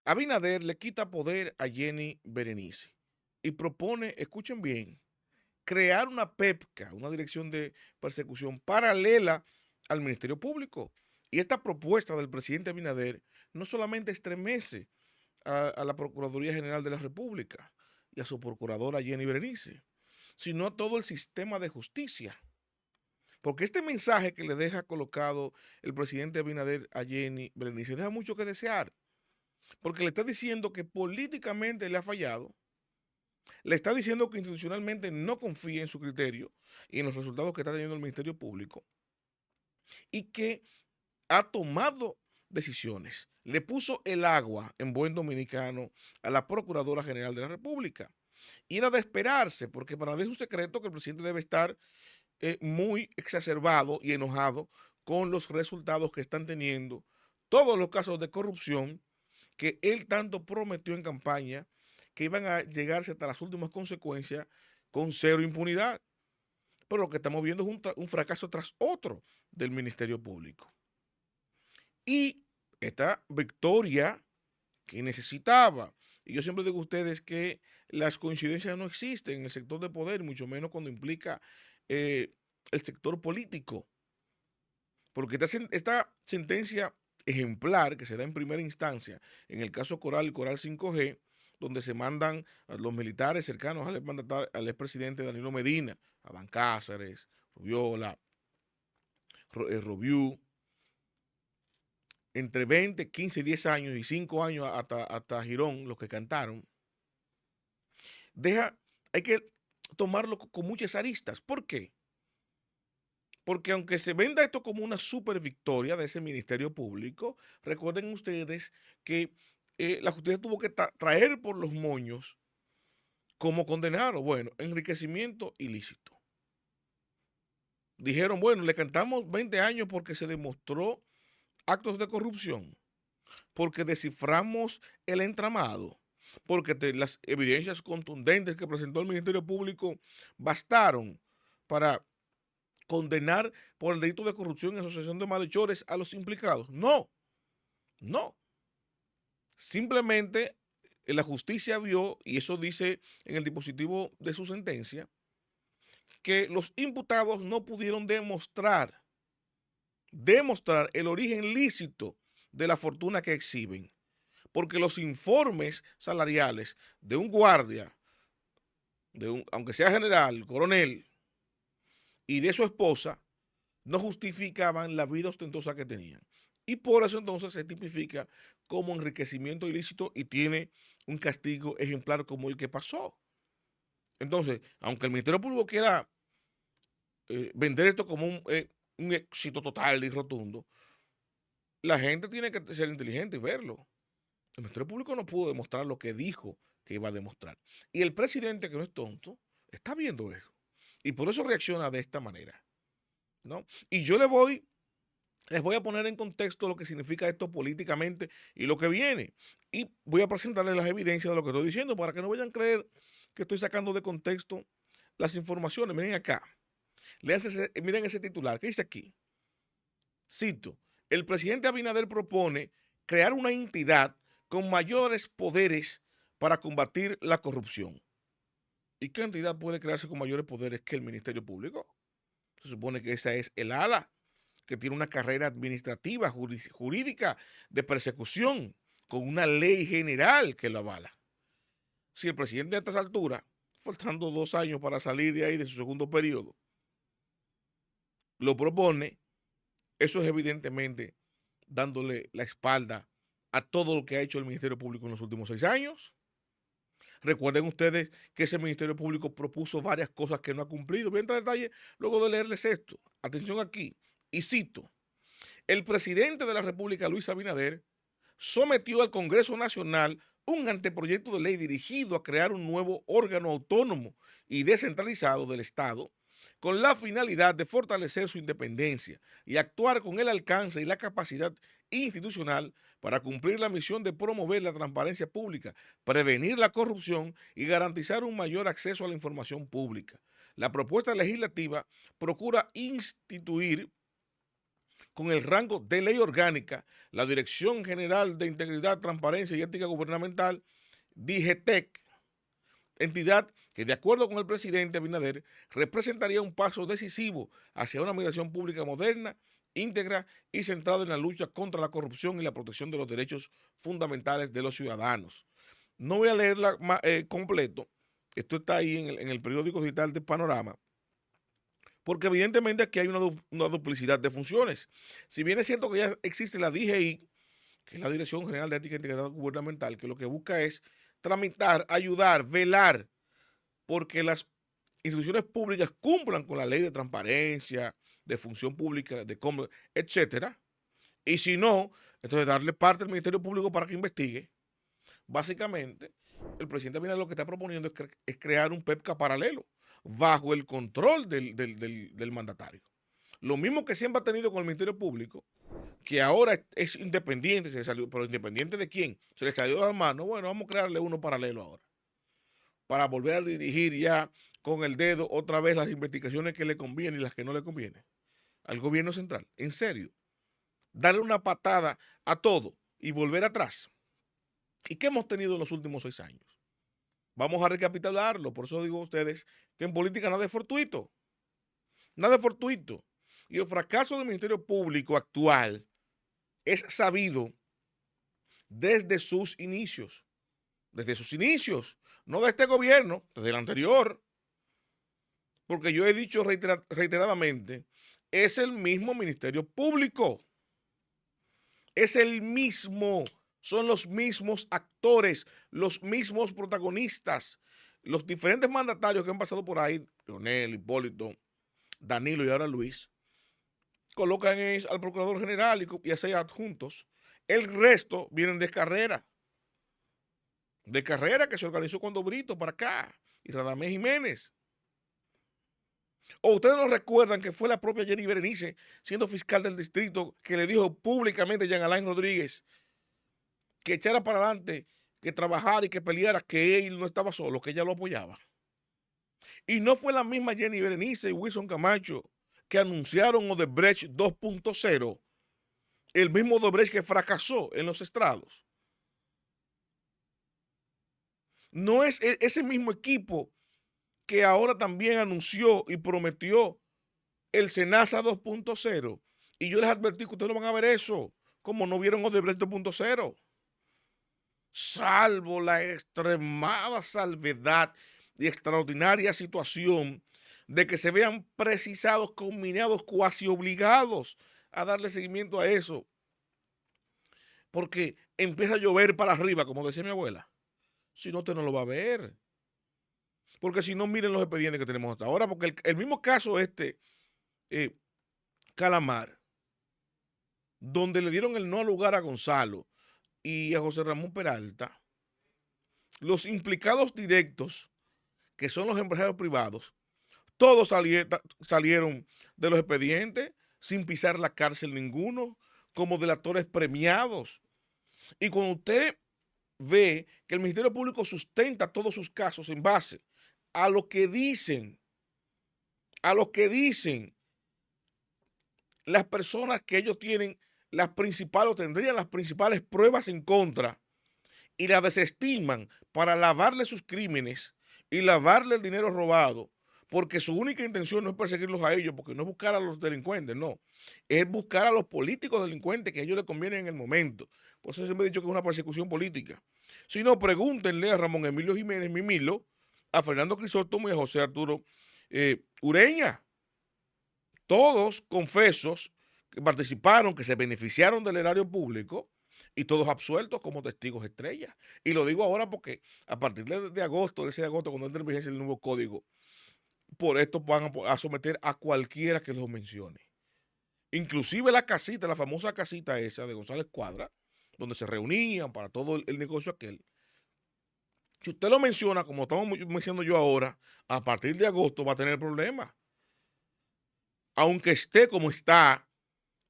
Abinader le quita poder a Jenny Berenice y propone, escuchen bien, crear una PEPCA, una dirección de persecución paralela al Ministerio Público. Y esta propuesta del presidente Abinader no solamente estremece a la Procuraduría General de la República y a su procuradora Jenny Berenice, sino a todo el sistema de justicia. Porque este mensaje que le deja colocado el presidente Abinader a Jenny Berenice deja mucho que desear, porque le está diciendo que políticamente le ha fallado, le está diciendo que institucionalmente no confía en su criterio y en los resultados que está teniendo el Ministerio Público y que ha tomado decisiones. Le puso el agua en buen dominicano a la Procuradora General de la República. Y era de esperarse, porque para nadie es un secreto que el presidente debe estar muy exacerbado y enojado con los resultados que están teniendo todos los casos de corrupción que él tanto prometió en campaña que iban a llegarse hasta las últimas consecuencias con cero impunidad. Pero lo que estamos viendo es un fracaso tras otro del Ministerio Público. Y esta victoria que necesitaba, y yo siempre digo a ustedes que las coincidencias no existen en el sector de poder, mucho menos cuando implica eh, el sector político, porque esta sentencia ejemplar que se da en primera instancia en el caso Coral y Coral 5G, donde se mandan a los militares cercanos al expresidente Danilo Medina, Adán Cáceres, Rubiola, Robiú, entre 20, 15, 10 años y 5 años hasta Girón, los que cantaron, hay que tomarlo con muchas aristas. ¿Por qué? Porque aunque se venda esto como una super victoria de ese Ministerio Público, recuerden ustedes que la justicia tuvo que traer por los moños como condenaron. Bueno, enriquecimiento ilícito. Dijeron, bueno, le cantamos 20 años porque se demostró actos de corrupción, porque desciframos el entramado, porque las evidencias contundentes que presentó el Ministerio Público bastaron para condenar por el delito de corrupción y asociación de malhechores a los implicados. No, no. Simplemente la justicia vio, y eso dice en el dispositivo de su sentencia, que los imputados no pudieron demostrar el origen lícito de la fortuna que exhiben, porque los informes salariales de un guardia, aunque sea general, coronel, y de su esposa, no justificaban la vida ostentosa que tenían. Y por eso entonces se tipifica como enriquecimiento ilícito y tiene un castigo ejemplar como el que pasó. Entonces, aunque el Ministerio Público quiera vender esto como un éxito total y rotundo, la gente tiene que ser inteligente y verlo. El Ministerio Público no pudo demostrar lo que dijo que iba a demostrar. Y el presidente, que no es tonto, está viendo eso. Y por eso reacciona de esta manera, ¿no? Y yo les voy a poner en contexto lo que significa esto políticamente y lo que viene. Y voy a presentarles las evidencias de lo que estoy diciendo para que no vayan a creer que estoy sacando de contexto las informaciones. Miren acá. Miren ese titular. ¿Qué dice aquí? Cito. El presidente Abinader propone crear una entidad con mayores poderes para combatir la corrupción. ¿Y qué entidad puede crearse con mayores poderes que el Ministerio Público? Se supone que esa es el ala, que tiene una carrera administrativa, jurídica, de persecución, con una ley general que lo avala. Si el presidente a estas alturas, faltando 2 años para salir de ahí de su segundo periodo, lo propone, eso es evidentemente dándole la espalda a todo lo que ha hecho el Ministerio Público en los últimos 6 años. Recuerden ustedes que ese Ministerio Público propuso varias cosas que no ha cumplido. Voy a entrar en detalle luego de leerles esto. Atención aquí. Y cito. El presidente de la República, Luis Abinader, sometió al Congreso Nacional un anteproyecto de ley dirigido a crear un nuevo órgano autónomo y descentralizado del Estado con la finalidad de fortalecer su independencia y actuar con el alcance y la capacidad institucional para cumplir la misión de promover la transparencia pública, prevenir la corrupción y garantizar un mayor acceso a la información pública. La propuesta legislativa procura instituir con el rango de ley orgánica, la Dirección General de Integridad, Transparencia y Ética Gubernamental, DGTEC, entidad que, de acuerdo con el presidente Abinader, representaría un paso decisivo hacia una administración pública moderna, íntegra y centrada en la lucha contra la corrupción y la protección de los derechos fundamentales de los ciudadanos. No voy a leerla completo, esto está ahí en el periódico digital de Panorama, porque evidentemente aquí hay una duplicidad de funciones. Si bien es cierto que ya existe la DGI, que es la Dirección General de Ética e Integridad Gubernamental, que lo que busca es tramitar, ayudar, velar porque las instituciones públicas cumplan con la ley de transparencia, de función pública, de cómo, etcétera. Y si no, entonces darle parte al Ministerio Público para que investigue. Básicamente, el presidente Abinader lo que está proponiendo es crear un PEPCA paralelo bajo el control del mandatario. Lo mismo que siempre ha tenido con el Ministerio Público, que ahora es independiente, se salió, pero independiente de quién, se le salió de las manos. Bueno, vamos a crearle uno paralelo ahora, para volver a dirigir ya con el dedo otra vez las investigaciones que le convienen y las que no le convienen al gobierno central. En serio, darle una patada a todo y volver atrás. ¿Y qué hemos tenido en los últimos 6 años? Vamos a recapitularlo. Por eso digo a ustedes que en política nada es fortuito. Nada es fortuito. Y el fracaso del Ministerio Público actual es sabido desde sus inicios. Desde sus inicios. No de este gobierno, desde el anterior. Porque yo he dicho reiteradamente, es el mismo Ministerio Público. Es el mismo. Son los mismos actores, los mismos protagonistas. Los diferentes mandatarios que han pasado por ahí, Leonel, Hipólito, Danilo y ahora Luis, colocan al Procurador General y a 6 adjuntos. El resto vienen de carrera que se organizó cuando Brito para acá y Radamés Jiménez. O ustedes no recuerdan que fue la propia Jenny Berenice, siendo fiscal del distrito, que le dijo públicamente a Jean Alain Rodríguez que echara para adelante, que trabajara y que peleara, que él no estaba solo, que ella lo apoyaba. Y no fue la misma Jenny Berenice y Wilson Camacho que anunciaron Odebrecht 2.0, el mismo Odebrecht que fracasó en los estrados. No es ese mismo equipo que ahora también anunció y prometió el Senasa 2.0. Y yo les advertí que ustedes no van a ver eso, como no vieron Odebrecht 2.0. Salvo la extremada salvedad y extraordinaria situación de que se vean precisados, combinados, cuasi obligados a darle seguimiento a eso. Porque empieza a llover para arriba, como decía mi abuela. Si no, usted no lo va a ver. Porque si no, miren los expedientes que tenemos hasta ahora. Porque el mismo caso Calamar, donde le dieron el no lugar a Gonzalo y a José Ramón Peralta, los implicados directos, que son los empresarios privados, todos salieron de los expedientes sin pisar la cárcel ninguno, como delatores premiados. Y cuando usted ve que el Ministerio Público sustenta todos sus casos en base a lo que dicen las personas que ellos tienen las principales o tendrían las principales pruebas en contra y las desestiman para lavarle sus crímenes y lavarle el dinero robado, porque su única intención no es perseguirlos a ellos, porque no es buscar a los delincuentes, no, es buscar a los políticos delincuentes que a ellos les conviene en el momento. Por eso siempre he dicho que es una persecución política. Si no, pregúntenle a Ramón Emilio Jiménez Mimilo, a Fernando Crisóstomo y a José Arturo Ureña, todos confesos que participaron, que se beneficiaron del erario público y todos absueltos como testigos estrellas. Y lo digo ahora porque a partir de agosto, del 6 de agosto, cuando entre en vigencia el nuevo código, por esto van a someter a cualquiera que los mencione. Inclusive la casita, la famosa casita esa de González Cuadra, donde se reunían para todo el negocio aquel. Si usted lo menciona, como estamos mencionando yo ahora, a partir de agosto va a tener problemas. Aunque esté como está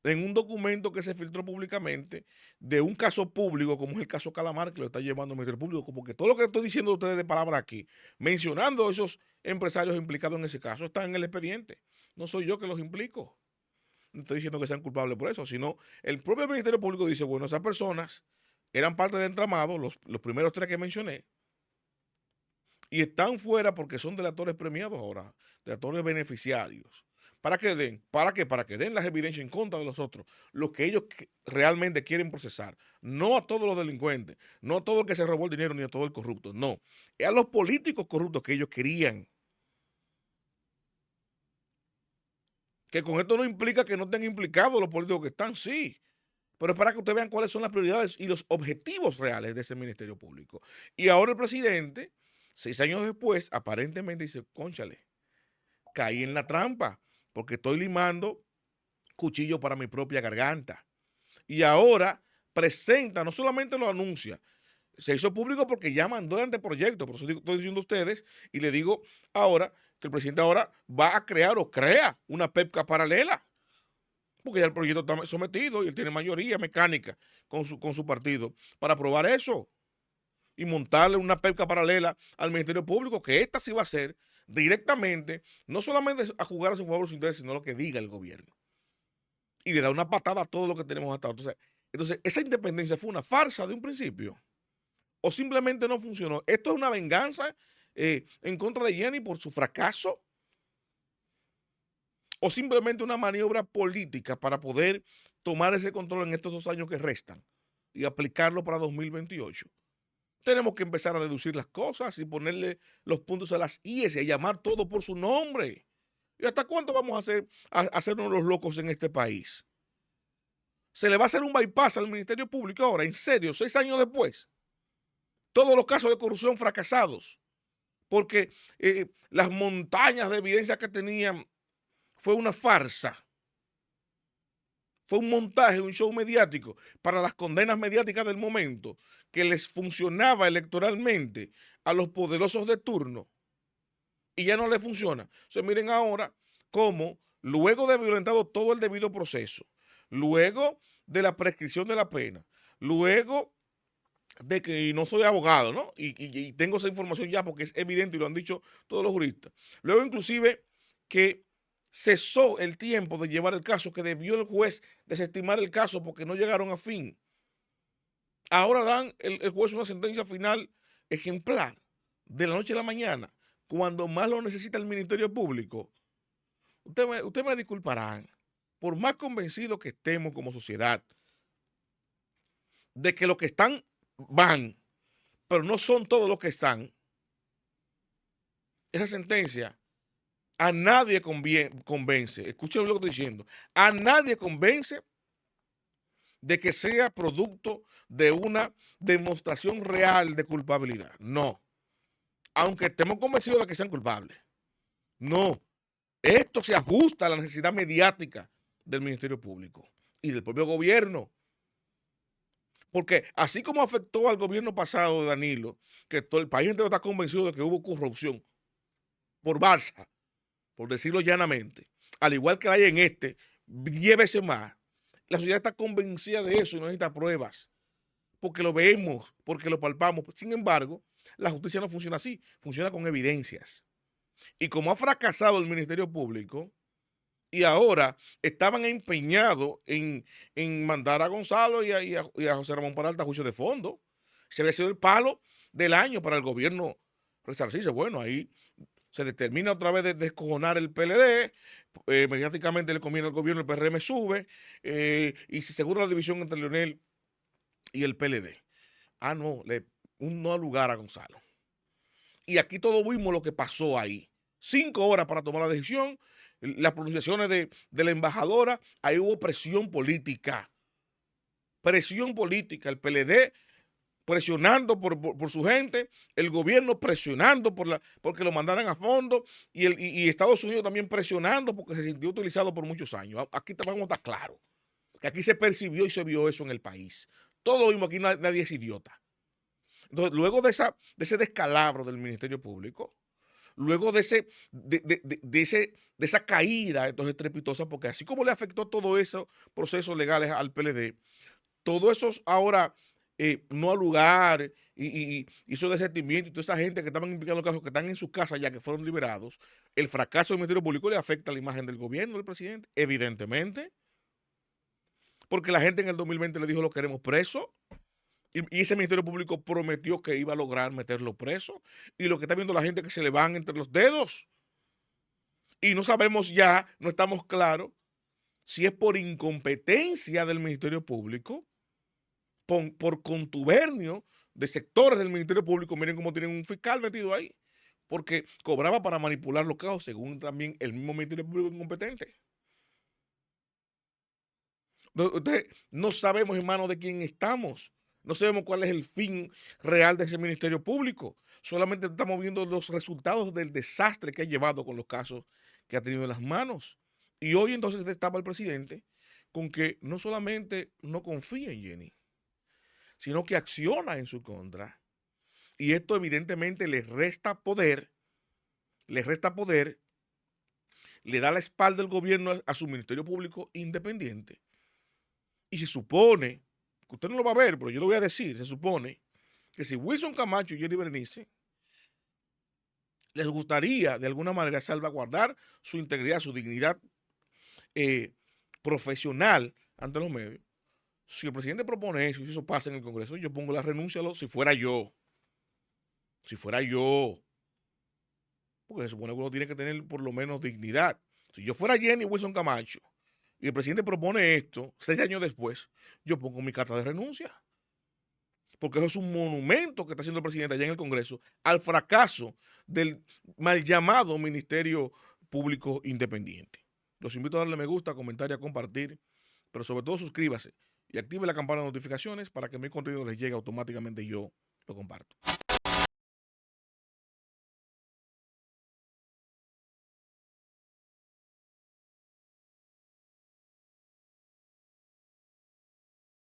en un documento que se filtró públicamente de un caso público, como es el caso Calamar, que lo está llevando el Ministerio Público, como que todo lo que estoy diciendo a ustedes de palabra aquí, mencionando a esos empresarios implicados en ese caso, están en el expediente. No soy yo que los implico. no estoy diciendo que sean culpables por eso, sino el propio Ministerio Público dice, bueno, esas personas eran parte del entramado, los primeros 3 que mencioné, y están fuera porque son delatores premiados ahora, delatores beneficiarios. ¿Para qué den? ¿Para qué? Para que den las evidencias en contra de los otros, lo que ellos realmente quieren procesar. No a todos los delincuentes, no a todo el que se robó el dinero, ni a todo el corrupto, no. Es a los políticos corruptos que ellos querían. Que con esto no implica que no estén implicados los políticos que están, sí. Pero es para que ustedes vean cuáles son las prioridades y los objetivos reales de ese Ministerio Público. Y ahora el presidente, 6 años después, aparentemente dice, cónchale, caí en la trampa, porque estoy limando cuchillo para mi propia garganta. Y ahora presenta, no solamente lo anuncia, se hizo público porque ya mandó el anteproyecto, por eso estoy diciendo a ustedes, y le digo ahora que el presidente ahora va a crear o crea una PEPCA paralela, porque ya el proyecto está sometido y él tiene mayoría mecánica con su partido para aprobar eso y montarle una PEPCA paralela al Ministerio Público, que esta sí va a ser directamente, no solamente a jugar a su favor su interés, sino lo que diga el gobierno. Y le da una patada a todo lo que tenemos hasta ahora. Entonces, esa independencia fue una farsa de un principio. O simplemente no funcionó. Esto es una venganza en contra de Jenny por su fracaso. O simplemente una maniobra política para poder tomar ese control en estos 2 años que restan y aplicarlo para 2028. Tenemos que empezar a deducir las cosas y ponerle los puntos a las IES y a llamar todo por su nombre. ¿Y hasta cuánto vamos a hacernos los locos en este país? Se le va a hacer un bypass al Ministerio Público ahora, en serio, 6 años después. Todos los casos de corrupción fracasados, porque las montañas de evidencia que tenían fue una farsa. Fue un montaje, un show mediático para las condenas mediáticas del momento que les funcionaba electoralmente a los poderosos de turno y ya no les funciona. O sea, miren ahora cómo luego de violentado todo el debido proceso, luego de la prescripción de la pena, luego de que no soy abogado, ¿no? Y tengo esa información ya porque es evidente y lo han dicho todos los juristas. Luego inclusive que cesó el tiempo de llevar el caso, que debió el juez desestimar el caso porque no llegaron a fin. Ahora dan el juez una sentencia final ejemplar de la noche a la mañana, cuando más lo necesita el Ministerio Público. Ustedes me disculparán, por más convencidos que estemos como sociedad de que los que están van, pero no son todos los que están, esa sentencia a nadie convence, escuchen lo que estoy diciendo, a nadie convence de que sea producto de una demostración real de culpabilidad. No. Aunque estemos convencidos de que sean culpables. No. Esto se ajusta a la necesidad mediática del Ministerio Público y del propio gobierno. Porque así como afectó al gobierno pasado de Danilo, que todo el país entero está convencido de que hubo corrupción por Barça, por decirlo llanamente, al igual que hay en este, 10 veces más, la sociedad está convencida de eso y no necesita pruebas, porque lo vemos, porque lo palpamos. Sin embargo, la justicia no funciona así, funciona con evidencias. Y como ha fracasado el Ministerio Público, y ahora estaban empeñados en mandar a Gonzalo y a José Ramón Peralta a juicio de fondo, se había sido el palo del año para el gobierno resarcirse. Bueno, ahí se determina otra vez de descojonar el PLD, mediáticamente le conviene al gobierno, el PRM sube, y se asegura la división entre Leonel y el PLD. Ah, no, un no lugar a Gonzalo. Y aquí todos vimos lo que pasó ahí. 5 horas para tomar la decisión, las pronunciaciones de la embajadora, ahí hubo presión política. Presión política, el PLD presionando por su gente, el gobierno presionando porque lo mandaran a fondo y Estados Unidos también presionando porque se sintió utilizado por muchos años. Aquí vamos a estar claros, que aquí se percibió y se vio eso en el país. Todo lo mismo, aquí nadie es idiota. Entonces, luego de ese descalabro del Ministerio Público, luego de esa caída entonces estrepitosa, porque así como le afectó todos esos procesos legales al PLD, todos esos ahora no al lugar y su desentimiento y toda esa gente que estaban implicando el caso, que están en sus casas ya que fueron liberados, el fracaso del Ministerio Público le afecta a la imagen del gobierno del presidente, evidentemente. porque la gente en el 2020 le dijo lo queremos preso. Y ese Ministerio Público prometió que iba a lograr meterlo preso. Y lo que está viendo la gente es que se le van entre los dedos. Y no sabemos ya, no estamos claros si es por incompetencia del Ministerio Público, por contubernio de sectores del Ministerio Público. Miren cómo tienen un fiscal metido ahí, porque cobraba para manipular los casos, según también el mismo Ministerio Público incompetente. Entonces, no sabemos en manos de quién estamos. No sabemos cuál es el fin real de ese Ministerio Público. Solamente estamos viendo los resultados del desastre que ha llevado con los casos que ha tenido en las manos. Y hoy entonces estaba el presidente con que no solamente no confía en Jenny, sino que acciona en su contra. Y esto evidentemente le resta poder, le da la espalda al gobierno a su Ministerio Público independiente. Y se supone, que usted no lo va a ver, pero yo lo voy a decir, se supone que si Wilson Camacho y Jenny Berenice les gustaría de alguna manera salvaguardar su integridad, su dignidad profesional ante los medios, si el presidente propone eso y si eso pasa en el Congreso, yo pongo la renuncia si fuera yo. Si fuera yo. Porque se supone que uno tiene que tener por lo menos dignidad. Si yo fuera Jenny Wilson Camacho y el presidente propone esto 6 años después, yo pongo mi carta de renuncia. Porque eso es un monumento que está haciendo el presidente allá en el Congreso al fracaso del mal llamado Ministerio Público Independiente. Los invito a darle me gusta, comentar y a compartir, pero sobre todo suscríbase y active la campana de notificaciones para que mi contenido les llegue automáticamente y yo lo comparto.